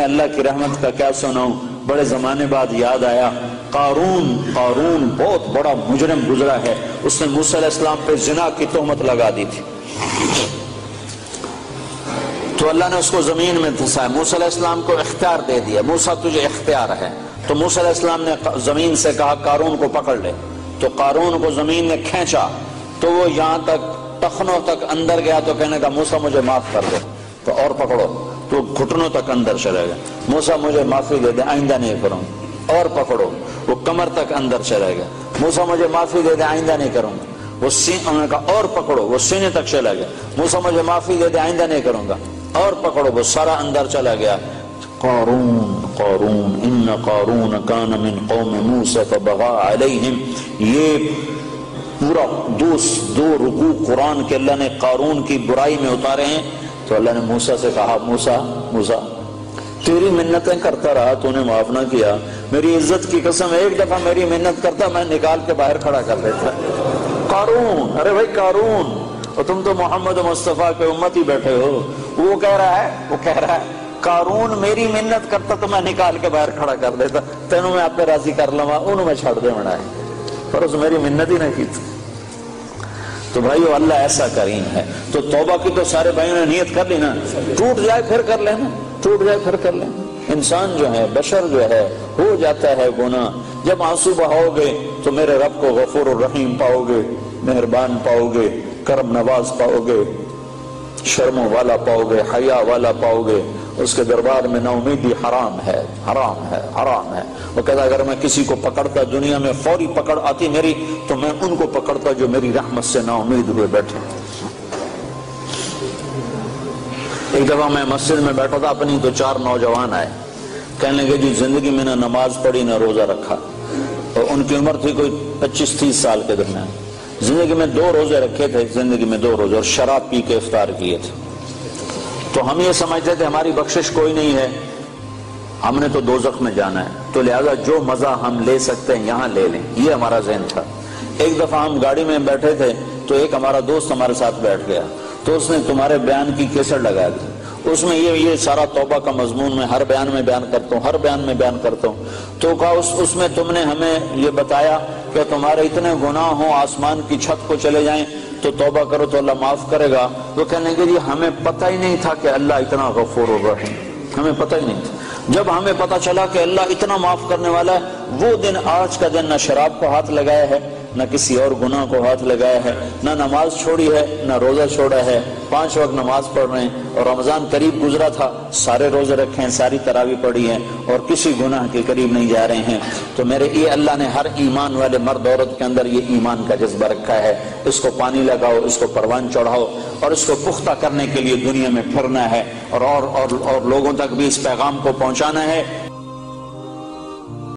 تمہیں اللہ کی رحمت کا کیا سناؤں، بڑے زمانے بعد یاد آیا قارون بہت بڑا مجرم گزرا ہے، اس نے موسیٰ علیہ السلام پہ زنا کی تہمت لگا دی تھی، تو اللہ نے اس کو زمین میں دھسایا، موسیٰ علیہ السلام کو اختیار دے دیا، موسیٰ تجھے اختیار ہے، تو موسیٰ علیہ السلام نے زمین سے کہا قارون کو پکڑ لے، تو قارون کو زمین نے کھینچا تو وہ یہاں تک ٹخنوں تک اندر گیا، تو کہنے کا موسیٰ مجھے معاف کر دے، تو اور پکڑو تو گھٹنوں تک اندر چلے گا، موسیٰ مجھے معافی دے دے آئندہ نہیں کروں، اور پکڑو وہ کمر تک اندر چلے گا، موسیٰ مجھے معافی دے دے آئندہ نہیں کروں گا، وہ انہوں نے کہا اور پکڑو، وہ سینے تک چلا گیا، موسیٰ مجھے معافی دے دے آئندہ نہیں کروں گا، اور پکڑو، وہ سارا اندر چلا گیا۔ قارون ان قارون کان من قوم موسیٰ فبغى علیہم، یہ پورا دو رکوع قرآن کے اللہ نے قارون کی برائی میں اتارے ہیں۔ تو اللہ نے موسیٰ سے کہا موسیٰ تیری منتیں کرتا رہا، تو نے معاف نہ کیا، میری عزت کی قسم ایک دفعہ میری منت کرتا میں نکال کے باہر کھڑا کر دیتا۔ قارون، ارے بھائی قارون، اور تم تو محمد مصطفیٰ کے امت ہی بیٹھے ہو، وہ کہہ رہا ہے قارون میری منت کرتا تو میں نکال کے باہر کھڑا کر دیتا، تینوں میں آپ پہ راضی کر لوا، انہوں میں چھوڑ دے منا ہے، پر اس میری منت ہی نہیں کی تھی۔ تو بھائیو اللہ ایسا کریم ہے، تو توبہ کی تو سارے بھائیوں نے نیت کر لی نا، ٹوٹ جائے پھر کر لینا، انسان جو ہے، بشر جو ہے، ہو جاتا ہے گناہ، جب آنسو بہاؤ گے تو میرے رب کو غفور الرحیم پاؤ گے، مہربان پاؤ گے، کرم نواز پاؤ گے، شرموں والا پاؤ گے، حیا والا پاؤ گے، اس کے دربار میں نا امیدی حرام ہے۔ وہ کہتا اگر میں کسی کو پکڑتا دنیا میں فوری پکڑ آتی میری، تو میں ان کو پکڑتا جو میری رحمت سے نا امید ہوئے بیٹھے۔ ایک دفعہ میں مسجد میں بیٹھا تھا اپنی، تو 4 نوجوان آئے، کہنے لگے جی زندگی میں نہ نماز پڑھی نہ روزہ رکھا، اور ان کی عمر تھی کوئی 25-30 سال کے درمیان، زندگی میں 2 روزے رکھے تھے، اور شراب پی کے افطار کیے تھے۔ تو ہم یہ سمجھتے تھے ہماری بخشش کوئی نہیں ہے، ہم نے تو دوزخ میں جانا ہے، تو لہذا جو مزہ ہم لے سکتے ہیں یہاں لے لیں، یہ ہمارا ذہن تھا۔ ایک دفعہ ہم گاڑی میں بیٹھے تھے، تو ایک ہمارا دوست ہمارے ساتھ بیٹھ گیا، تو اس نے تمہارے بیان کی کیسٹ لگا دی، اس میں یہ سارا توبہ کا مضمون میں ہر بیان میں بیان کرتا ہوں، تو کہا اس میں تم نے ہمیں یہ بتایا کہ تمہارے اتنے گناہ ہوں آسمان کی چھت کو چلے جائیں تو توبہ کرو تو اللہ معاف کرے گا۔ تو کہنے لگے جی ہمیں پتہ ہی نہیں تھا کہ اللہ اتنا غفور الرحیم، ہمیں پتہ ہی نہیں تھا۔ جب ہمیں پتہ چلا کہ اللہ اتنا معاف کرنے والا ہے، وہ دن آج کا دن نہ شراب کو ہاتھ لگایا ہے، نہ کسی اور گناہ کو ہاتھ لگایا ہے، نہ نماز چھوڑی ہے، نہ روزہ چھوڑا ہے، 5 وقت نماز پڑھ رہے ہیں، اور رمضان قریب گزرا تھا، سارے روزے رکھے ہیں، ساری تراویح پڑھی ہیں، اور کسی گناہ کے قریب نہیں جا رہے ہیں۔ تو میرے یہ اللہ نے ہر ایمان والے مرد عورت کے اندر یہ ایمان کا جذبہ رکھا ہے، اس کو پانی لگاؤ، اس کو پروان چڑھاؤ، اور اس کو پختہ کرنے کے لیے دنیا میں پھرنا ہے، اور لوگوں تک بھی اس پیغام کو پہنچانا ہے